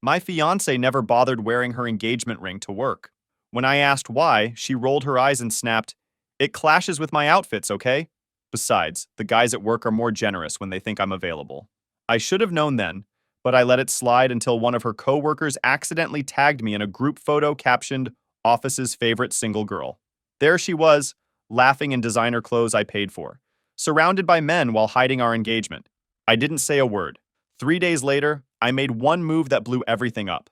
My fiance never bothered wearing her engagement ring to work. When I asked why, she rolled her eyes and snapped, "It clashes with my outfits, okay? Besides, the guys at work are more generous when they think I'm available." I should have known then, but I let it slide until one of her coworkers accidentally tagged me in a group photo captioned, "Office's favorite single girl." There she was, laughing in designer clothes I paid for, surrounded by men while hiding our engagement. I didn't say a word. 3 days later, I made one move that blew everything up.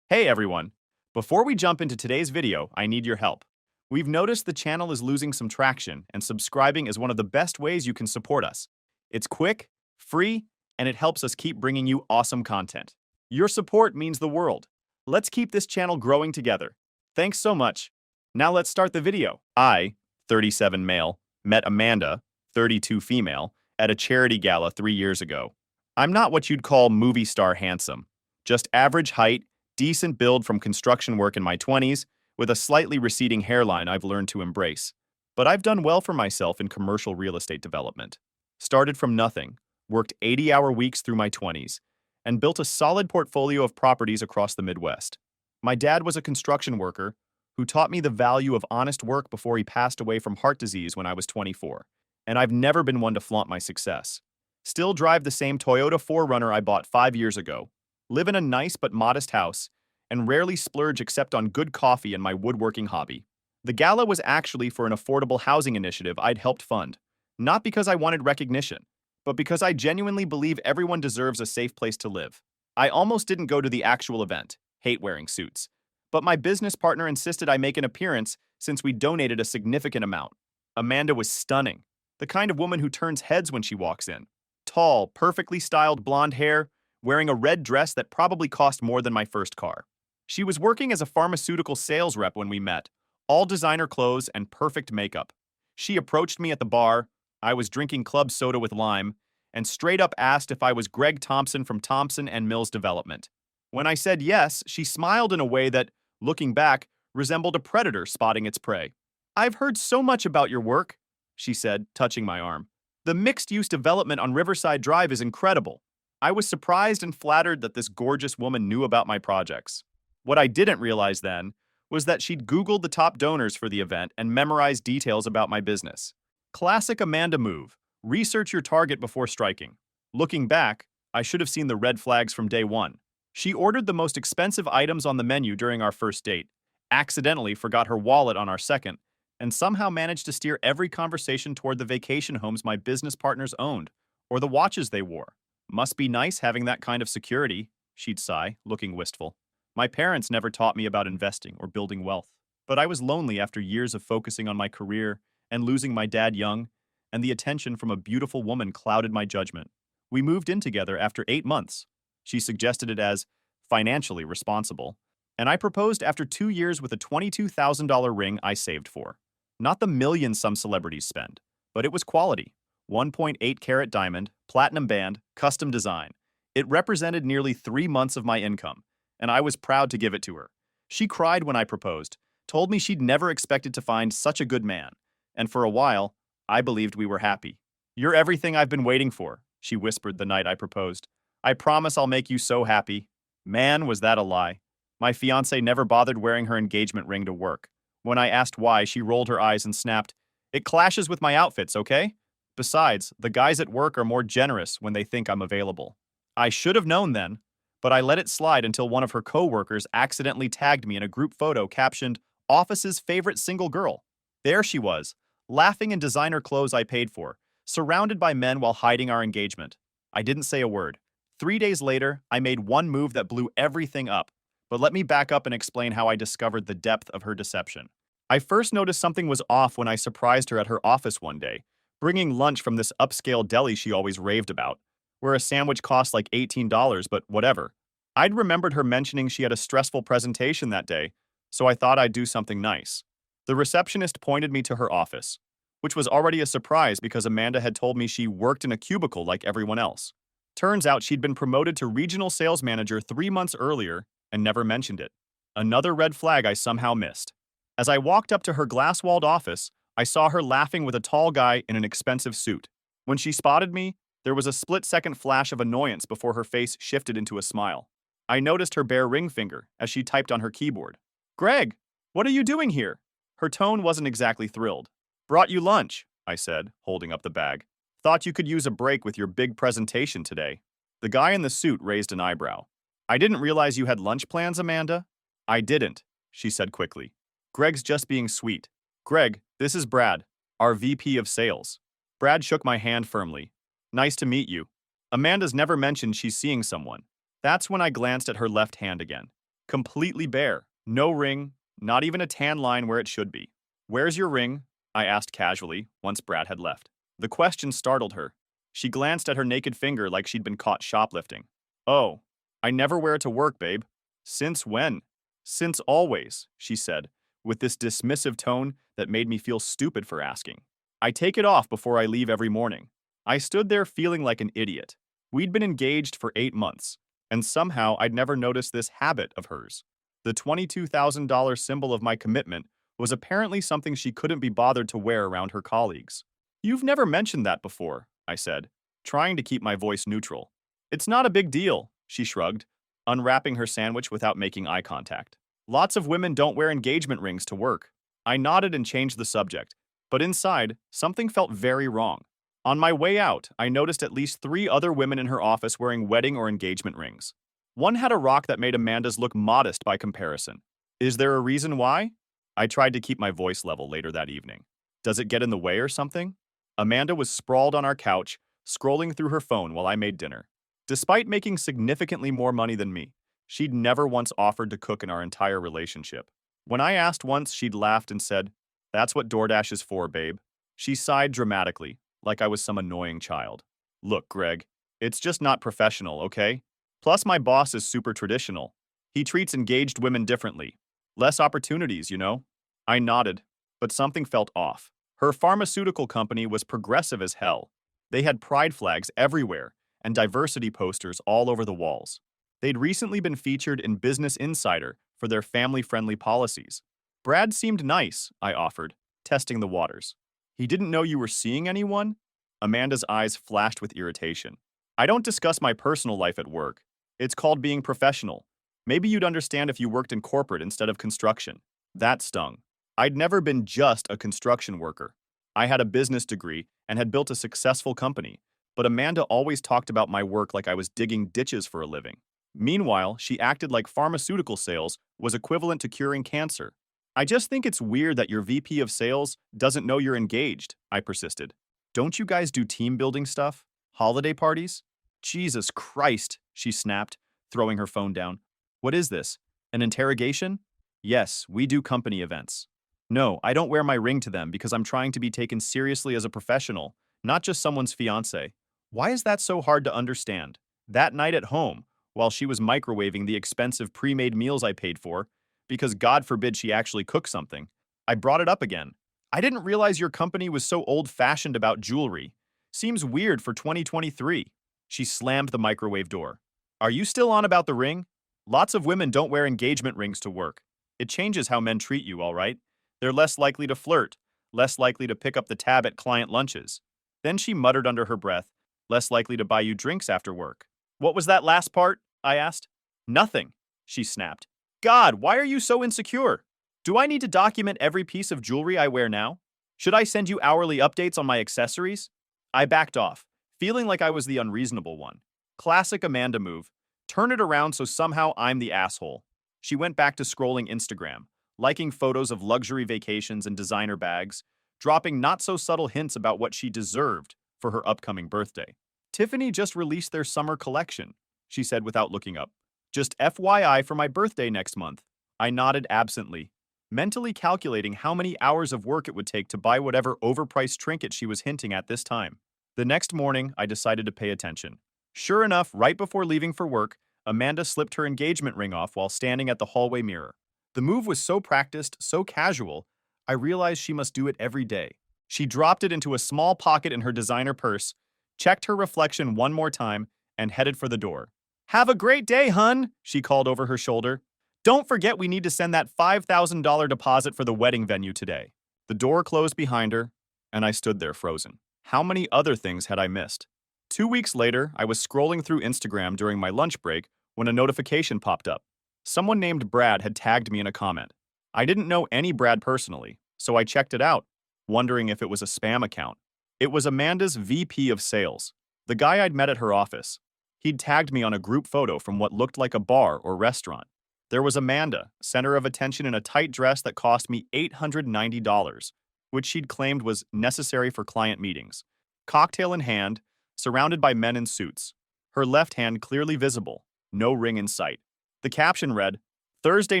Hey everyone! Before we jump into today's video, I need your help. We've noticed the channel is losing some traction, and subscribing is one of the best ways you can support us. It's quick, free, and it helps us keep bringing you awesome content. Your support means the world. Let's keep this channel growing together. Thanks so much. Now let's start the video. I, 37 male, met Amanda, 32 female, at a charity gala 3 years ago. I'm not what you'd call movie star handsome. Just average height, decent build from construction work in my 20s, with a slightly receding hairline I've learned to embrace. But I've done well for myself in commercial real estate development. Started from nothing, worked 80-hour weeks through my 20s, and built a solid portfolio of properties across the Midwest. My dad was a construction worker who taught me the value of honest work before he passed away from heart disease when I was 24, and I've never been one to flaunt my success. Still drive the same Toyota 4Runner I bought 5 years ago, live in a nice but modest house, and rarely splurge except on good coffee and my woodworking hobby. The gala was actually for an affordable housing initiative I'd helped fund, not because I wanted recognition, but because I genuinely believe everyone deserves a safe place to live. I almost didn't go to the actual event, hate wearing suits, but my business partner insisted I make an appearance since we donated a significant amount. Amanda was stunning, the kind of woman who turns heads when she walks in. Tall, perfectly styled blonde hair, wearing a red dress that probably cost more than my first car. She was working as a pharmaceutical sales rep when we met, all designer clothes and perfect makeup. She approached me at the bar, I was drinking club soda with lime, and straight up asked if I was Greg Thompson from Thompson and Mills Development. When I said yes, she smiled in a way that, looking back, resembled a predator spotting its prey. "I've heard so much about your work," she said, touching my arm. "The mixed-use development on Riverside Drive is incredible." I was surprised and flattered that this gorgeous woman knew about my projects. What I didn't realize then was that she'd Googled the top donors for the event and memorized details about my business. Classic Amanda move. Research your target before striking. Looking back, I should have seen the red flags from day one. She ordered the most expensive items on the menu during our first date, accidentally forgot her wallet on our second, and somehow managed to steer every conversation toward the vacation homes my business partners owned, or the watches they wore. "Must be nice having that kind of security," she'd sigh, looking wistful. My parents never taught me about investing or building wealth, but I was lonely after years of focusing on my career and losing my dad young, and the attention from a beautiful woman clouded my judgment. We moved in together after 8 months. She suggested it as financially responsible, and I proposed after 2 years with a $22,000 ring I saved for. Not the millions some celebrities spend, but it was quality. 1.8 carat diamond, platinum band, custom design. It represented nearly 3 months of my income, and I was proud to give it to her. She cried when I proposed, told me she'd never expected to find such a good man, and for a while, I believed we were happy. "You're everything I've been waiting for," she whispered the night I proposed. "I promise I'll make you so happy." Man, was that a lie. My fiancée never bothered wearing her engagement ring to work. When I asked why, she rolled her eyes and snapped, "It clashes with my outfits, okay? Besides, the guys at work are more generous when they think I'm available." I should have known then, but I let it slide until one of her coworkers accidentally tagged me in a group photo captioned, "Office's favorite single girl." There she was, laughing in designer clothes I paid for, surrounded by men while hiding our engagement. I didn't say a word. 3 days later, I made one move that blew everything up, but let me back up and explain how I discovered the depth of her deception. I first noticed something was off when I surprised her at her office one day, bringing lunch from this upscale deli she always raved about, where a sandwich cost like $18, but whatever. I'd remembered her mentioning she had a stressful presentation that day, so I thought I'd do something nice. The receptionist pointed me to her office, which was already a surprise because Amanda had told me she worked in a cubicle like everyone else. Turns out she'd been promoted to regional sales manager 3 months earlier and never mentioned it. Another red flag I somehow missed. As I walked up to her glass-walled office, I saw her laughing with a tall guy in an expensive suit. When she spotted me, there was a split-second flash of annoyance before her face shifted into a smile. I noticed her bare ring finger as she typed on her keyboard. Greg, what are you doing here? Her tone wasn't exactly thrilled. Brought you lunch, I said, holding up the bag. Thought you could use a break with your big presentation today. The guy in the suit raised an eyebrow. I didn't realize you had lunch plans, Amanda. I didn't, she said quickly. Greg's just being sweet. Greg, this is Brad, our VP of sales. Brad shook my hand firmly. Nice to meet you. Amanda's never mentioned she's seeing someone. That's when I glanced at her left hand again. Completely bare. No ring, not even a tan line where it should be. Where's your ring? I asked casually, once Brad had left. The question startled her. She glanced at her naked finger like she'd been caught shoplifting. Oh, I never wear it to work, babe. Since when? Since always, she said, with this dismissive tone that made me feel stupid for asking. I take it off before I leave every morning. I stood there feeling like an idiot. We'd been engaged for 8 months, and somehow I'd never noticed this habit of hers. The $22,000 symbol of my commitment was apparently something she couldn't be bothered to wear around her colleagues. You've never mentioned that before, I said, trying to keep my voice neutral. It's not a big deal, she shrugged, unwrapping her sandwich without making eye contact. Lots of women don't wear engagement rings to work. I nodded and changed the subject, but inside, something felt very wrong. On my way out, I noticed at least 3 other women in her office wearing wedding or engagement rings. One had a rock that made Amanda's look modest by comparison. Is there a reason why? I tried to keep my voice level later that evening. Does it get in the way or something? Amanda was sprawled on our couch, scrolling through her phone while I made dinner. Despite making significantly more money than me, she'd never once offered to cook in our entire relationship. When I asked once, she'd laughed and said, "That's what DoorDash is for, babe." She sighed dramatically, like I was some annoying child. Look, Greg, it's just not professional, okay? Plus, my boss is super traditional. He treats engaged women differently. Less opportunities, you know? I nodded, but something felt off. Her pharmaceutical company was progressive as hell. They had pride flags everywhere and diversity posters all over the walls. They'd recently been featured in Business Insider for their family-friendly policies. Brad seemed nice, I offered, testing the waters. He didn't know you were seeing anyone? Amanda's eyes flashed with irritation. I don't discuss my personal life at work. It's called being professional. Maybe you'd understand if you worked in corporate instead of construction. That stung. I'd never been just a construction worker. I had a business degree and had built a successful company, but Amanda always talked about my work like I was digging ditches for a living. Meanwhile, she acted like pharmaceutical sales was equivalent to curing cancer. I just think it's weird that your VP of sales doesn't know you're engaged, I persisted. Don't you guys do team building stuff? Holiday parties? Jesus Christ, she snapped, throwing her phone down. What is this? An interrogation? Yes, we do company events. No, I don't wear my ring to them because I'm trying to be taken seriously as a professional, not just someone's fiancé. Why is that so hard to understand? That night at home, while she was microwaving the expensive pre-made meals I paid for, because God forbid she actually cooked something, I brought it up again. I didn't realize your company was so old-fashioned about jewelry. Seems weird for 2023. She slammed the microwave door. Are you still on about the ring? Lots of women don't wear engagement rings to work. It changes how men treat you, all right? They're less likely to flirt, less likely to pick up the tab at client lunches. Then she muttered under her breath, less likely to buy you drinks after work. What was that last part? I asked. Nothing, she snapped. God, why are you so insecure? Do I need to document every piece of jewelry I wear now? Should I send you hourly updates on my accessories? I backed off, feeling like I was the unreasonable one. Classic Amanda move. Turn it around so somehow I'm the asshole. She went back to scrolling Instagram, liking photos of luxury vacations and designer bags, dropping not-so-subtle hints about what she deserved for her upcoming birthday. Tiffany just released their summer collection, she said without looking up. Just FYI for my birthday next month. I nodded absently, mentally calculating how many hours of work it would take to buy whatever overpriced trinket she was hinting at this time. The next morning, I decided to pay attention. Sure enough, right before leaving for work, Amanda slipped her engagement ring off while standing at the hallway mirror. The move was so practiced, so casual, I realized she must do it every day. She dropped it into a small pocket in her designer purse, checked her reflection one more time, and headed for the door. Have a great day, hun, she called over her shoulder. Don't forget we need to send that $5,000 deposit for the wedding venue today. The door closed behind her, and I stood there frozen. How many other things had I missed? 2 weeks later, I was scrolling through Instagram during my lunch break when a notification popped up. Someone named Brad had tagged me in a comment. I didn't know any Brad personally, so I checked it out, wondering if it was a spam account. It was Amanda's VP of sales, the guy I'd met at her office. He'd tagged me on a group photo from what looked like a bar or restaurant. There was Amanda, center of attention in a tight dress that cost me $890, which she'd claimed was necessary for client meetings. Cocktail in hand, surrounded by men in suits. Her left hand clearly visible, no ring in sight. The caption read, Thursday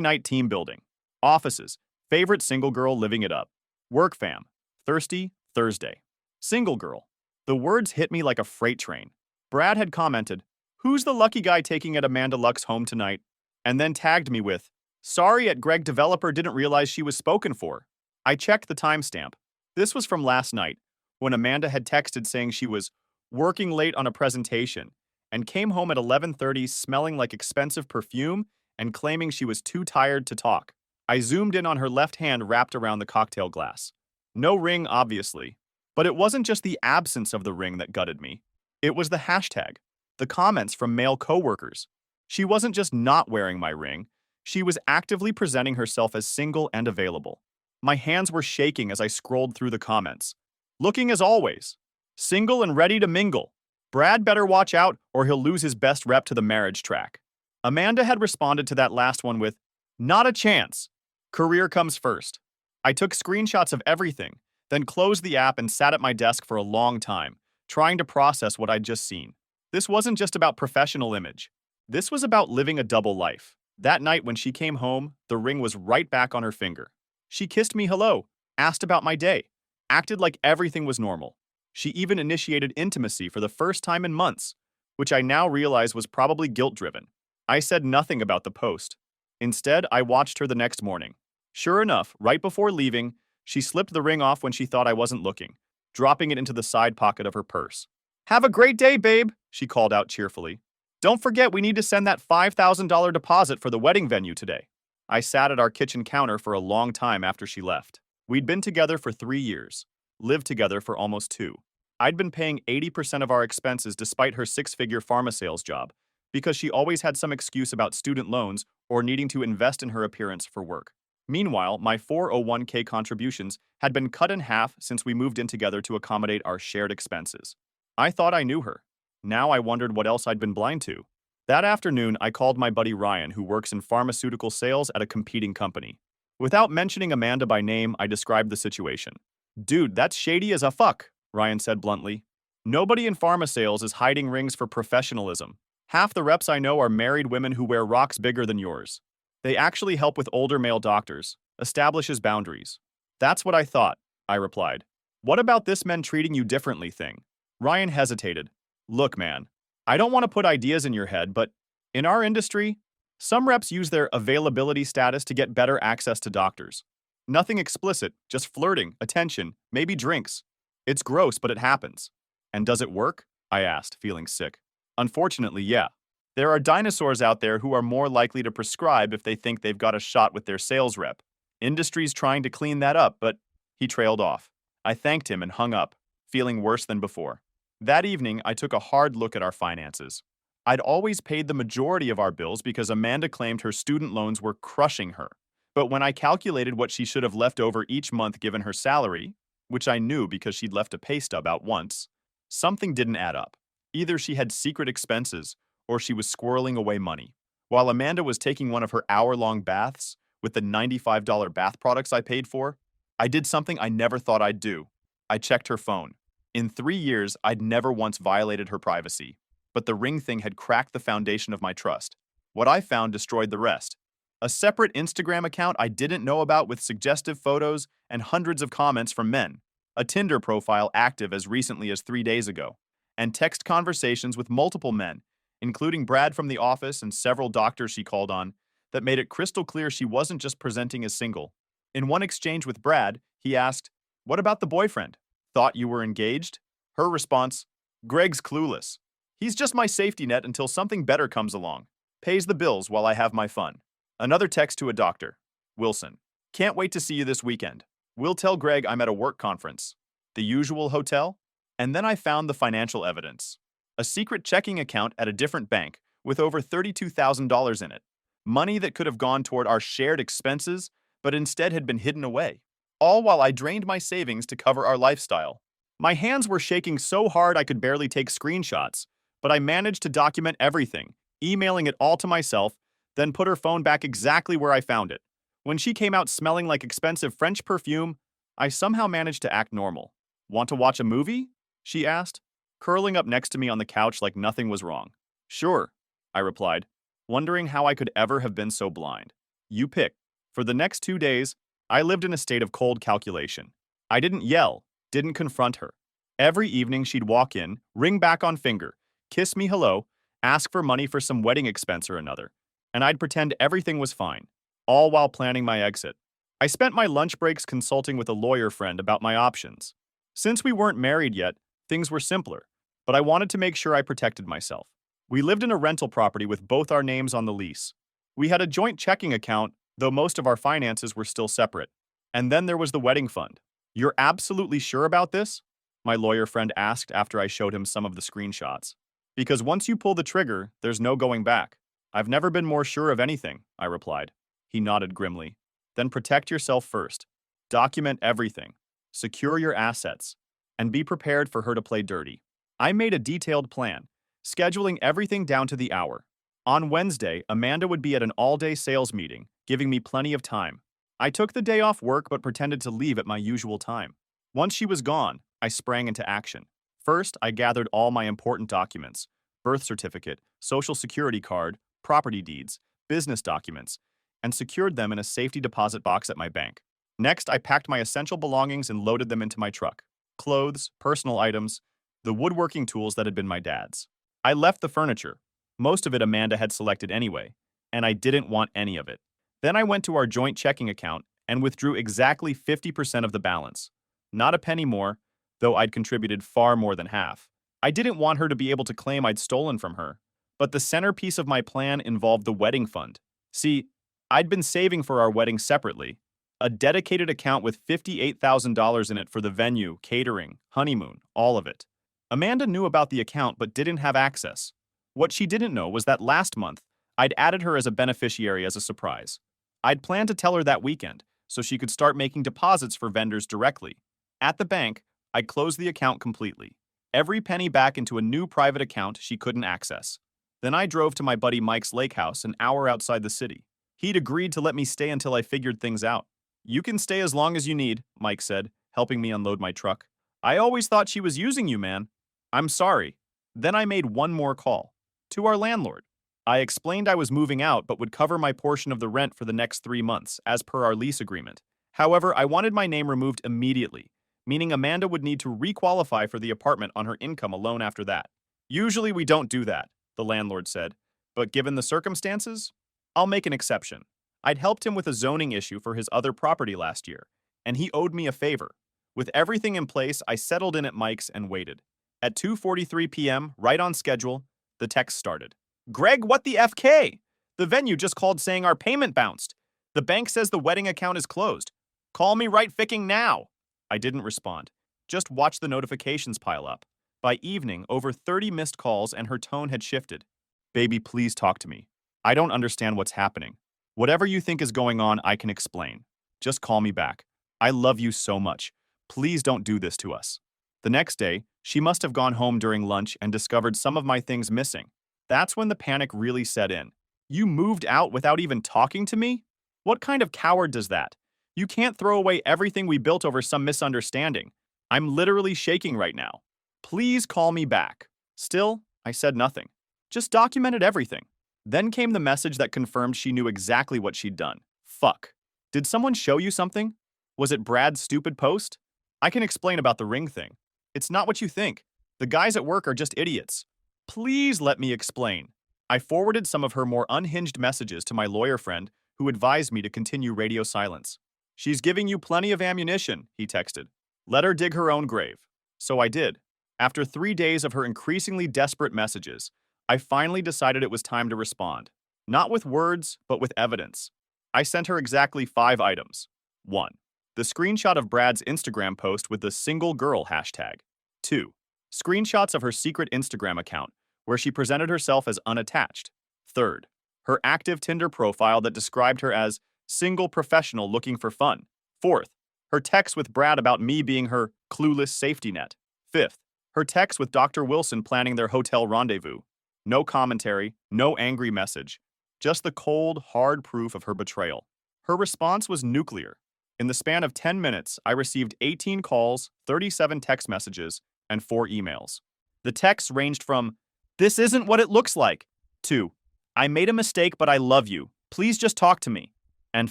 night team building. Offices, favorite single girl living it up. Work fam, thirsty, Thursday. Single girl. The words hit me like a freight train. Brad had commented, who's the lucky guy taking at Amanda Luck's home tonight? And then tagged me with, sorry at Greg developer didn't realize she was spoken for. I checked the timestamp. This was from last night, when Amanda had texted saying she was working late on a presentation and came home at 11:30 smelling like expensive perfume and claiming she was too tired to talk. I zoomed in on her left hand wrapped around the cocktail glass. No ring, obviously. But it wasn't just the absence of the ring that gutted me. It was the hashtag, the comments from male coworkers. She wasn't just not wearing my ring, she was actively presenting herself as single and available. My hands were shaking as I scrolled through the comments. Looking as always. Single and ready to mingle. Brad better watch out or he'll lose his best rep to the marriage track. Amanda had responded to that last one with, not a chance. Career comes first. I took screenshots of everything, then closed the app and sat at my desk for a long time, trying to process what I'd just seen. This wasn't just about professional image. This was about living a double life. That night when she came home, the ring was right back on her finger. She kissed me hello, asked about my day, acted like everything was normal. She even initiated intimacy for the first time in months, which I now realize was probably guilt-driven. I said nothing about the post. Instead, I watched her the next morning. Sure enough, right before leaving, she slipped the ring off when she thought I wasn't looking, dropping it into the side pocket of her purse. Have a great day, babe, she called out cheerfully. Don't forget we need to send that $5,000 deposit for the wedding venue today. I sat at our kitchen counter for a long time after she left. We'd been together for 3 years, lived together for almost 2. I'd been paying 80% of our expenses despite her 6-figure pharma sales job, because she always had some excuse about student loans or needing to invest in her appearance for work. Meanwhile, my 401k contributions had been cut in half since we moved in together to accommodate our shared expenses. I thought I knew her. Now I wondered what else I'd been blind to. That afternoon, I called my buddy Ryan, who works in pharmaceutical sales at a competing company. Without mentioning Amanda by name, I described the situation. Dude, that's shady as a fuck, Ryan said bluntly. Nobody in pharma sales is hiding rings for professionalism. Half the reps I know are married women who wear rocks bigger than yours. They actually help with older male doctors, establishes boundaries. That's what I thought, I replied. What about this men treating you differently thing? Ryan hesitated. Look, man, I don't want to put ideas in your head, but in our industry, some reps use their availability status to get better access to doctors. Nothing explicit, just flirting, attention, maybe drinks. It's gross, but it happens. And does it work? I asked, feeling sick. Unfortunately, yeah. There are dinosaurs out there who are more likely to prescribe if they think they've got a shot with their sales rep. Industry's trying to clean that up, but he trailed off. I thanked him and hung up, feeling worse than before. That evening, I took a hard look at our finances. I'd always paid the majority of our bills because Amanda claimed her student loans were crushing her. But when I calculated what she should have left over each month given her salary, which I knew because she'd left a pay stub out once, something didn't add up. Either she had secret expenses, or she was squirreling away money. While Amanda was taking one of her hour-long baths with the $95 bath products I paid for, I did something I never thought I'd do. I checked her phone. In 3 years, I'd never once violated her privacy. But the ring thing had cracked the foundation of my trust. What I found destroyed the rest. A separate Instagram account I didn't know about with suggestive photos and hundreds of comments from men. A Tinder profile active as recently as 3 days ago. And text conversations with multiple men, including Brad from the office and several doctors she called on, that made it crystal clear she wasn't just presenting as single. In one exchange with Brad, he asked, "What about the boyfriend? Thought you were engaged?" Her response, "Greg's clueless. He's just my safety net until something better comes along. Pays the bills while I have my fun." Another text to a doctor, "Wilson, can't wait to see you this weekend. We'll tell Greg I'm at a work conference." The usual hotel? And then I found the financial evidence. A secret checking account at a different bank with over $32,000 in it. Money that could have gone toward our shared expenses, but instead had been hidden away. All while I drained my savings to cover our lifestyle. My hands were shaking so hard I could barely take screenshots, but I managed to document everything, emailing it all to myself, then put her phone back exactly where I found it. When she came out smelling like expensive French perfume, I somehow managed to act normal. Want to watch a movie? She asked, curling up next to me on the couch like nothing was wrong. Sure, I replied, wondering how I could ever have been so blind. You pick. For the next 2 days, I lived in a state of cold calculation. I didn't yell, didn't confront her. Every evening she'd walk in, ring back on finger, kiss me hello, ask for money for some wedding expense or another, and I'd pretend everything was fine, all while planning my exit. I spent my lunch breaks consulting with a lawyer friend about my options. Since we weren't married yet, things were simpler, but I wanted to make sure I protected myself. We lived in a rental property with both our names on the lease. We had a joint checking account, though most of our finances were still separate. And then there was the wedding fund. You're absolutely sure about this? My lawyer friend asked after I showed him some of the screenshots. Because once you pull the trigger, there's no going back. I've never been more sure of anything, I replied. He nodded grimly. Then protect yourself first. Document everything. Secure your assets. And be prepared for her to play dirty. I made a detailed plan, scheduling everything down to the hour. On Wednesday, Amanda would be at an all-day sales meeting, giving me plenty of time. I took the day off work but pretended to leave at my usual time. Once she was gone, I sprang into action. First, I gathered all my important documents: birth certificate, social security card, property deeds, business documents, and secured them in a safety deposit box at my bank. Next, I packed my essential belongings and loaded them into my truck: clothes, personal items, the woodworking tools that had been my dad's. I left the furniture. Most of it Amanda had selected anyway, and I didn't want any of it. Then I went to our joint checking account and withdrew exactly 50% of the balance. Not a penny more, though I'd contributed far more than half. I didn't want her to be able to claim I'd stolen from her, but the centerpiece of my plan involved the wedding fund. See, I'd been saving for our wedding separately, a dedicated account with $58,000 in it for the venue, catering, honeymoon, all of it. Amanda knew about the account but didn't have access. What she didn't know was that last month, I'd added her as a beneficiary as a surprise. I'd planned to tell her that weekend, so she could start making deposits for vendors directly. At the bank, I'd closed the account completely. Every penny back into a new private account she couldn't access. Then I drove to my buddy Mike's lake house an hour outside the city. He'd agreed to let me stay until I figured things out. You can stay as long as you need, Mike said, helping me unload my truck. I always thought she was using you, man. I'm sorry. Then I made one more call. To our landlord. I explained I was moving out but would cover my portion of the rent for the next 3 months, as per our lease agreement. However, I wanted my name removed immediately, meaning Amanda would need to requalify for the apartment on her income alone after that. Usually we don't do that, the landlord said, but given the circumstances, I'll make an exception. I'd helped him with a zoning issue for his other property last year, and he owed me a favor. With everything in place, I settled in at Mike's and waited. At 2:43 p.m., right on schedule, the text started. Greg, what the FK? The venue just called saying our payment bounced. The bank says the wedding account is closed. Call me right ficking now. I didn't respond. Just watched the notifications pile up. By evening, over 30 missed calls and her tone had shifted. Baby, please talk to me. I don't understand what's happening. Whatever you think is going on, I can explain. Just call me back. I love you so much. Please don't do this to us. The next day, she must have gone home during lunch and discovered some of my things missing. That's when the panic really set in. You moved out without even talking to me? What kind of coward does that? You can't throw away everything we built over some misunderstanding. I'm literally shaking right now. Please call me back. Still, I said nothing. Just documented everything. Then came the message that confirmed she knew exactly what she'd done. Fuck. Did someone show you something? Was it Brad's stupid post? I can explain about the ring thing. It's not what you think. The guys at work are just idiots. Please let me explain. I forwarded some of her more unhinged messages to my lawyer friend, who advised me to continue radio silence. She's giving you plenty of ammunition, he texted. Let her dig her own grave. So I did. After 3 days of her increasingly desperate messages, I finally decided it was time to respond. Not with words, but with evidence. I sent her exactly 5 items. 1. The screenshot of Brad's Instagram post with the single girl hashtag. 2. Screenshots of her secret Instagram account, where she presented herself as unattached. Third, her active Tinder profile that described her as single professional looking for fun. Fourth, her text with Brad about me being her clueless safety net. Fifth, her text with Dr. Wilson planning their hotel rendezvous. No commentary, no angry message, just the cold, hard proof of her betrayal. Her response was nuclear. In the span of 10 minutes, I received 18 calls, 37 text messages, and 4 emails. The texts ranged from, "This isn't what it looks like," to, "I made a mistake, but I love you. Please just talk to me." And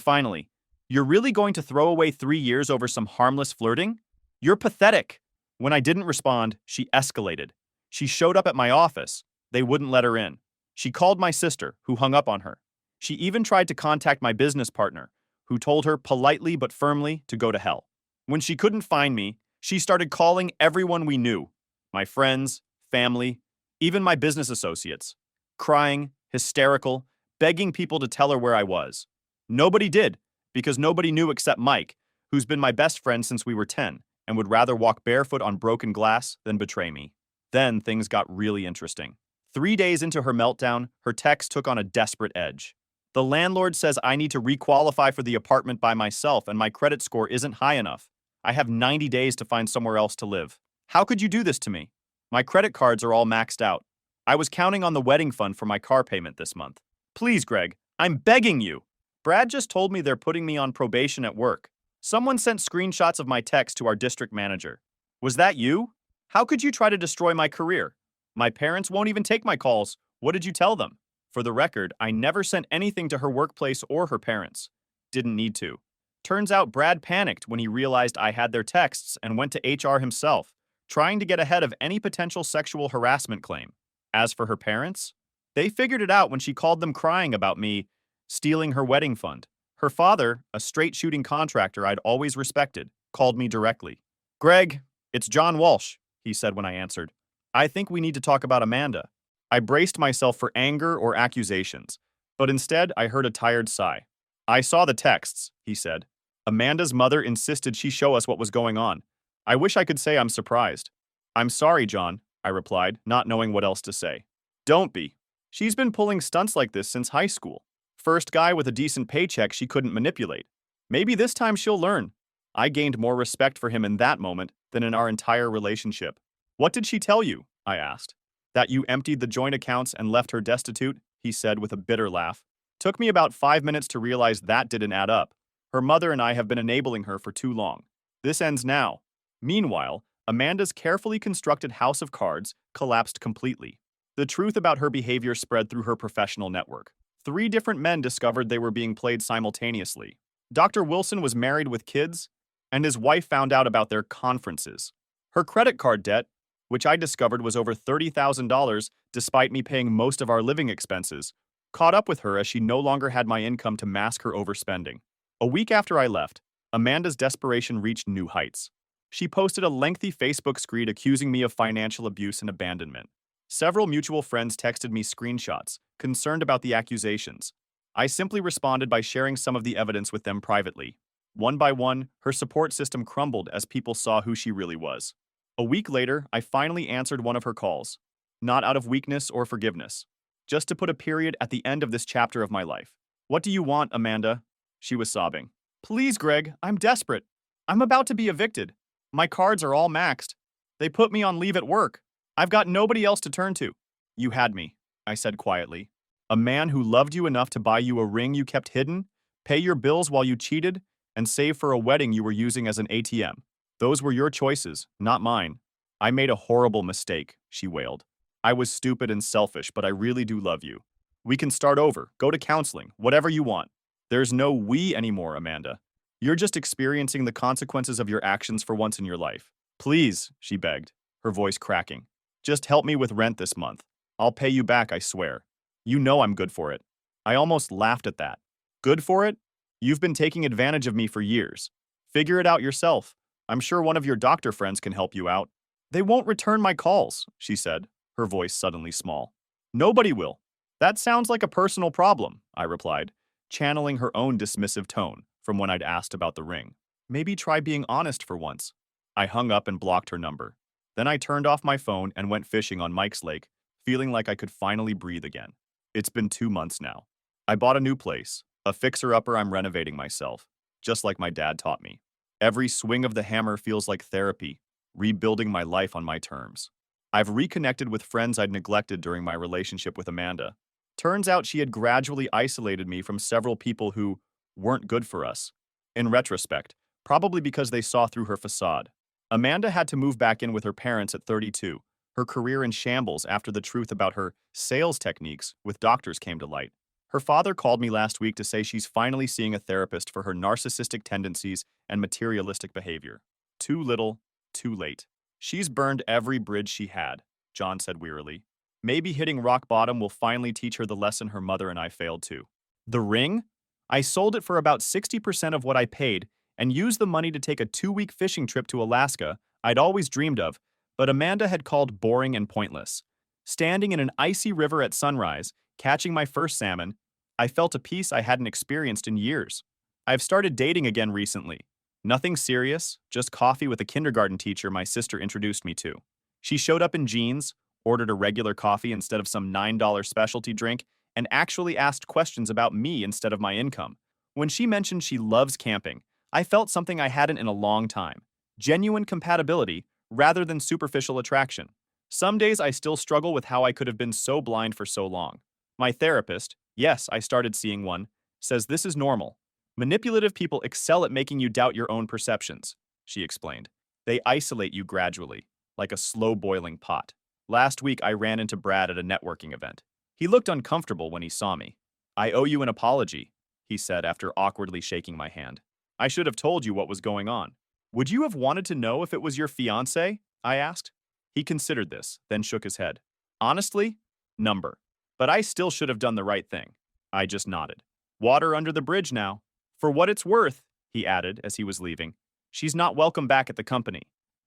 finally, "You're really going to throw away 3 years over some harmless flirting? You're pathetic." When I didn't respond, she escalated. She showed up at my office. They wouldn't let her in. She called my sister, who hung up on her. She even tried to contact my business partner, who told her politely but firmly to go to hell. When she couldn't find me, she started calling everyone we knew, my friends, family, even my business associates, crying, hysterical, begging people to tell her where I was. Nobody did, because nobody knew except Mike, who's been my best friend since we were 10 and would rather walk barefoot on broken glass than betray me. Then things got really interesting. 3 days into her meltdown, her text took on a desperate edge. "The landlord says I need to requalify for the apartment by myself and my credit score isn't high enough. I have 90 days to find somewhere else to live. How could you do this to me? My credit cards are all maxed out. I was counting on the wedding fund for my car payment this month. Please, Greg, I'm begging you. Brad just told me they're putting me on probation at work. Someone sent screenshots of my text to our district manager. Was that you? How could you try to destroy my career? My parents won't even take my calls. What did you tell them?" For the record, I never sent anything to her workplace or her parents. Didn't need to. Turns out Brad panicked when he realized I had their texts and went to HR himself, trying to get ahead of any potential sexual harassment claim. As for her parents, they figured it out when she called them crying about me stealing her wedding fund. Her father, a straight-shooting contractor I'd always respected, called me directly. "Greg, it's John Walsh," he said when I answered. "I think we need to talk about Amanda." I braced myself for anger or accusations, but instead I heard a tired sigh. "I saw the texts," he said. "Amanda's mother insisted she show us what was going on. I wish I could say I'm surprised." "I'm sorry, John," I replied, not knowing what else to say. "Don't be. She's been pulling stunts like this since high school. First guy with a decent paycheck she couldn't manipulate. Maybe this time she'll learn." I gained more respect for him in that moment than in our entire relationship. "What did she tell you?" I asked. "That you emptied the joint accounts and left her destitute," he said with a bitter laugh. Took me about 5 minutes to realize that didn't add up. Her mother and I have been enabling her for too long. This ends now. Meanwhile, Amanda's carefully constructed house of cards collapsed completely. The truth about her behavior spread through her professional network. 3 different men discovered they were being played simultaneously. Dr. Wilson was married with kids, and his wife found out about their conferences. Her credit card debt, which I discovered was over $30,000 despite me paying most of our living expenses, caught up with her as she no longer had my income to mask her overspending. A week after I left, Amanda's desperation reached new heights. She posted a lengthy Facebook screed accusing me of financial abuse and abandonment. Several mutual friends texted me screenshots, concerned about the accusations. I simply responded by sharing some of the evidence with them privately. One by one, her support system crumbled as people saw who she really was. A week later, I finally answered one of her calls. Not out of weakness or forgiveness. Just to put a period at the end of this chapter of my life. "What do you want, Amanda?" She was sobbing. "Please, Greg, I'm desperate. I'm about to be evicted. My cards are all maxed. They put me on leave at work. I've got nobody else to turn to." "You had me," I said quietly. "A man who loved you enough to buy you a ring you kept hidden, pay your bills while you cheated, and save for a wedding you were using as an ATM. Those were your choices, not mine. I made a horrible mistake," she wailed. "I was stupid and selfish, but I really do love you. We can start over, go to counseling, whatever you want. There's no we anymore, Amanda. You're just experiencing the consequences of your actions for once in your life. Please," she begged, her voice cracking. "Just help me with rent this month. I'll pay you back, I swear. You know I'm good for it." I almost laughed at that. "Good for it? You've been taking advantage of me for years. Figure it out yourself. I'm sure one of your doctor friends can help you out." "They won't return my calls," she said, her voice suddenly small. "Nobody will." "That sounds like a personal problem," I replied, channeling her own dismissive tone from when I'd asked about the ring. "Maybe try being honest for once." I hung up and blocked her number. Then I turned off my phone and went fishing on Mike's Lake, feeling like I could finally breathe again. It's been 2 months now. I bought a new place, a fixer-upper. I'm renovating myself, just like my dad taught me. Every swing of the hammer feels like therapy, rebuilding my life on my terms. I've reconnected with friends I'd neglected during my relationship with Amanda. Turns out she had gradually isolated me from several people who weren't good for us. In retrospect, probably because they saw through her facade. Amanda had to move back in with her parents at 32, her career in shambles after the truth about her sales techniques with doctors came to light. Her father called me last week to say she's finally seeing a therapist for her narcissistic tendencies and materialistic behavior. Too little, too late. She's burned every bridge she had, John said wearily. Maybe hitting rock bottom will finally teach her the lesson her mother and I failed to. The ring? I sold it for about 60% of what I paid and used the money to take a 2-week fishing trip to Alaska I'd always dreamed of, but Amanda had called boring and pointless. Standing in an icy river at sunrise, catching my first salmon, I felt a peace I hadn't experienced in years. I've started dating again recently. Nothing serious, just coffee with a kindergarten teacher my sister introduced me to. She showed up in jeans, ordered a regular coffee instead of some $9 specialty drink, and actually asked questions about me instead of my income. When she mentioned she loves camping, I felt something I hadn't in a long time. Genuine compatibility rather than superficial attraction. Some days I still struggle with how I could have been so blind for so long. My therapist, yes, I started seeing one, says this is normal. Manipulative people excel at making you doubt your own perceptions, she explained. They isolate you gradually, like a slow-boiling pot. Last week I ran into Brad at a networking event. He looked uncomfortable when he saw me. I owe you an apology, he said after awkwardly shaking my hand. I should have told you what was going on. Would you have wanted to know if it was your fiancé? I asked. He considered this, then shook his head. Honestly, number. But I still should have done the right thing. I just nodded. Water under the bridge now. For what it's worth, he added as he was leaving, she's not welcome back at the company.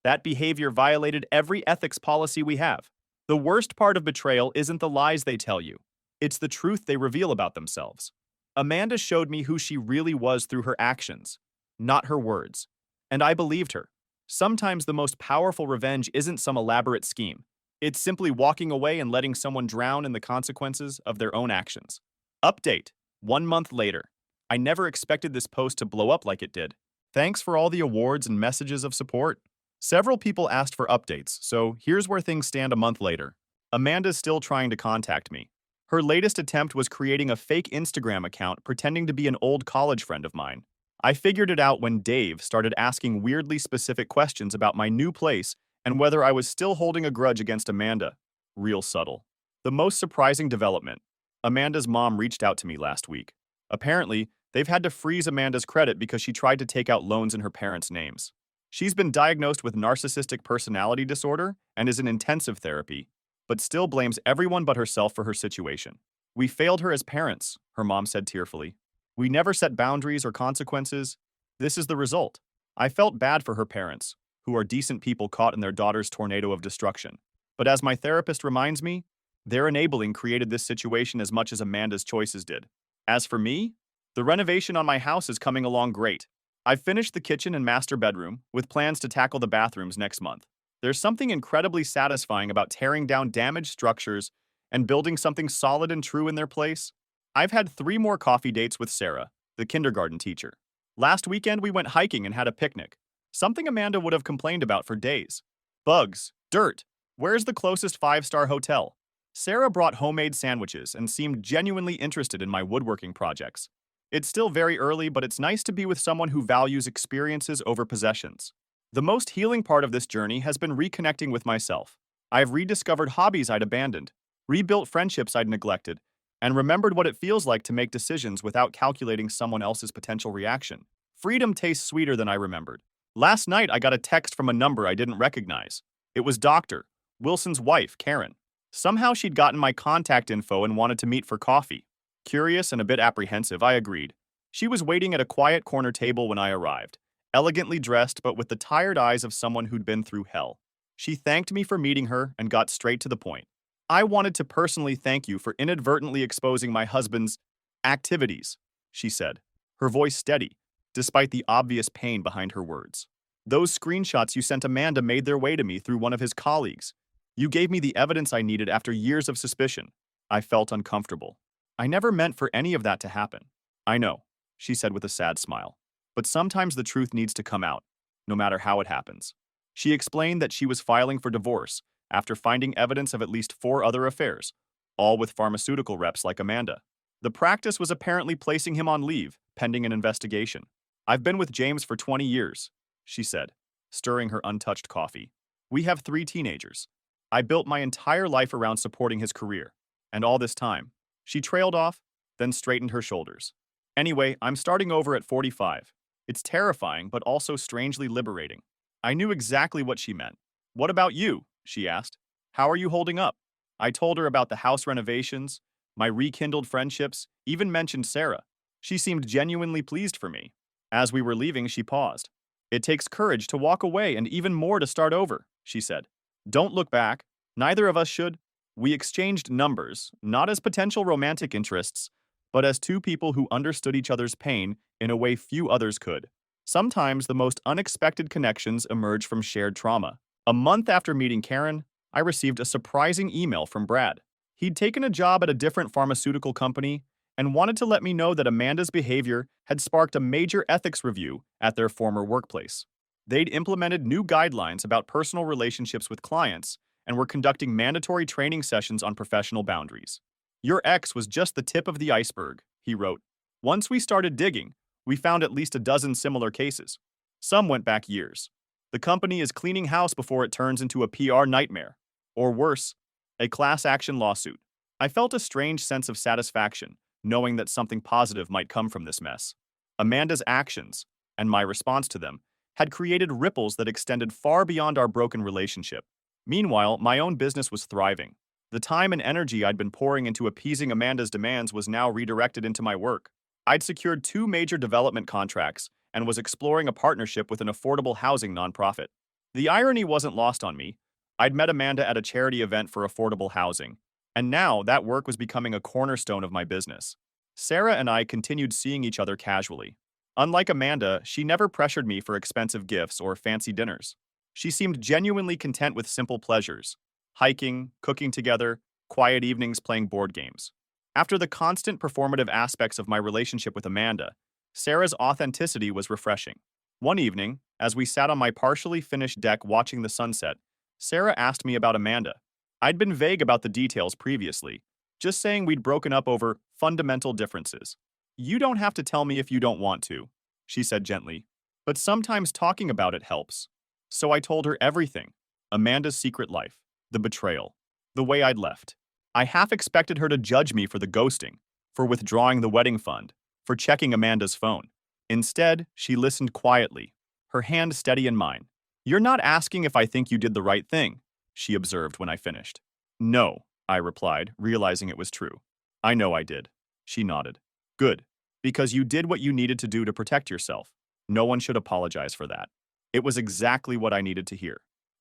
That behavior violated every ethics policy we have. The worst part of betrayal isn't the lies they tell you. It's the truth they reveal about themselves. Amanda showed me who she really was through her actions, not her words. And I believed her. Sometimes the most powerful revenge isn't some elaborate scheme. It's simply walking away and letting someone drown in the consequences of their own actions. Update. 1 month later. I never expected this post to blow up like it did. Thanks for all the awards and messages of support. Several people asked for updates, so here's where things stand a month later. Amanda's still trying to contact me. Her latest attempt was creating a fake Instagram account pretending to be an old college friend of mine. I figured it out when Dave started asking weirdly specific questions about my new place and whether I was still holding a grudge against Amanda. Real subtle. The most surprising development. Amanda's mom reached out to me last week. Apparently, they've had to freeze Amanda's credit because she tried to take out loans in her parents' names. She's been diagnosed with narcissistic personality disorder and is in intensive therapy, but still blames everyone but herself for her situation. We failed her as parents, her mom said tearfully. We never set boundaries or consequences. This is the result. I felt bad for her parents, who are decent people caught in their daughter's tornado of destruction. But as my therapist reminds me, their enabling created this situation as much as Amanda's choices did. As for me, the renovation on my house is coming along great. I've finished the kitchen and master bedroom, with plans to tackle the bathrooms next month. There's something incredibly satisfying about tearing down damaged structures and building something solid and true in their place. I've had 3 more coffee dates with Sarah, the kindergarten teacher. Last weekend we went hiking and had a picnic. Something Amanda would have complained about for days. Bugs, dirt, where's the closest 5-star hotel? Sarah brought homemade sandwiches and seemed genuinely interested in my woodworking projects. It's still very early, but it's nice to be with someone who values experiences over possessions. The most healing part of this journey has been reconnecting with myself. I've rediscovered hobbies I'd abandoned, rebuilt friendships I'd neglected, and remembered what it feels like to make decisions without calculating someone else's potential reaction. Freedom tastes sweeter than I remembered. Last night, I got a text from a number I didn't recognize. It was Dr. Wilson's wife, Karen. Somehow she'd gotten my contact info and wanted to meet for coffee. Curious and a bit apprehensive, I agreed. She was waiting at a quiet corner table when I arrived, elegantly dressed but with the tired eyes of someone who'd been through hell. She thanked me for meeting her and got straight to the point. I wanted to personally thank you for inadvertently exposing my husband's activities, she said, her voice steady, despite the obvious pain behind her words. Those screenshots you sent Amanda made their way to me through one of his colleagues. You gave me the evidence I needed after years of suspicion. I felt uncomfortable. I never meant for any of that to happen. I know, she said with a sad smile. But sometimes the truth needs to come out, no matter how it happens. She explained that she was filing for divorce after finding evidence of at least 4 other affairs, all with pharmaceutical reps like Amanda. The practice was apparently placing him on leave, pending an investigation. I've been with James for 20 years, she said, stirring her untouched coffee. We have 3 teenagers. I built my entire life around supporting his career. And all this time, she trailed off, then straightened her shoulders. Anyway, I'm starting over at 45. It's terrifying, but also strangely liberating. I knew exactly what she meant. What about you? She asked. How are you holding up? I told her about the house renovations, my rekindled friendships, even mentioned Sarah. She seemed genuinely pleased for me. As we were leaving, she paused. It takes courage to walk away and even more to start over, she said. Don't look back. Neither of us should. We exchanged numbers, not as potential romantic interests, but as 2 people who understood each other's pain in a way few others could. Sometimes the most unexpected connections emerge from shared trauma. A month after meeting Karen, I received a surprising email from Brad. He'd taken a job at a different pharmaceutical company and wanted to let me know that Amanda's behavior had sparked a major ethics review at their former workplace. They'd implemented new guidelines about personal relationships with clients and were conducting mandatory training sessions on professional boundaries. Your ex was just the tip of the iceberg, he wrote. Once we started digging, we found at least a dozen similar cases. Some went back years. The company is cleaning house before it turns into a PR nightmare. Or worse, a class action lawsuit. I felt a strange sense of satisfaction, knowing that something positive might come from this mess. Amanda's actions, and my response to them, had created ripples that extended far beyond our broken relationship. Meanwhile, my own business was thriving. The time and energy I'd been pouring into appeasing Amanda's demands was now redirected into my work. I'd secured 2 major development contracts and was exploring a partnership with an affordable housing nonprofit. The irony wasn't lost on me. I'd met Amanda at a charity event for affordable housing, and now that work was becoming a cornerstone of my business. Sarah and I continued seeing each other casually. Unlike Amanda, she never pressured me for expensive gifts or fancy dinners. She seemed genuinely content with simple pleasures: hiking, cooking together, quiet evenings playing board games. After the constant performative aspects of my relationship with Amanda, Sarah's authenticity was refreshing. One evening, as we sat on my partially finished deck watching the sunset, Sarah asked me about Amanda. I'd been vague about the details previously, just saying we'd broken up over fundamental differences. You don't have to tell me if you don't want to, she said gently, but sometimes talking about it helps. So I told her everything: Amanda's secret life, the betrayal, the way I'd left. I half expected her to judge me for the ghosting, for withdrawing the wedding fund, for checking Amanda's phone. Instead, she listened quietly, her hand steady in mine. You're not asking if I think you did the right thing, she observed when I finished. No, I replied, realizing it was true. I know I did. She nodded. Good, because you did what you needed to do to protect yourself. No one should apologize for that. It was exactly what I needed to hear.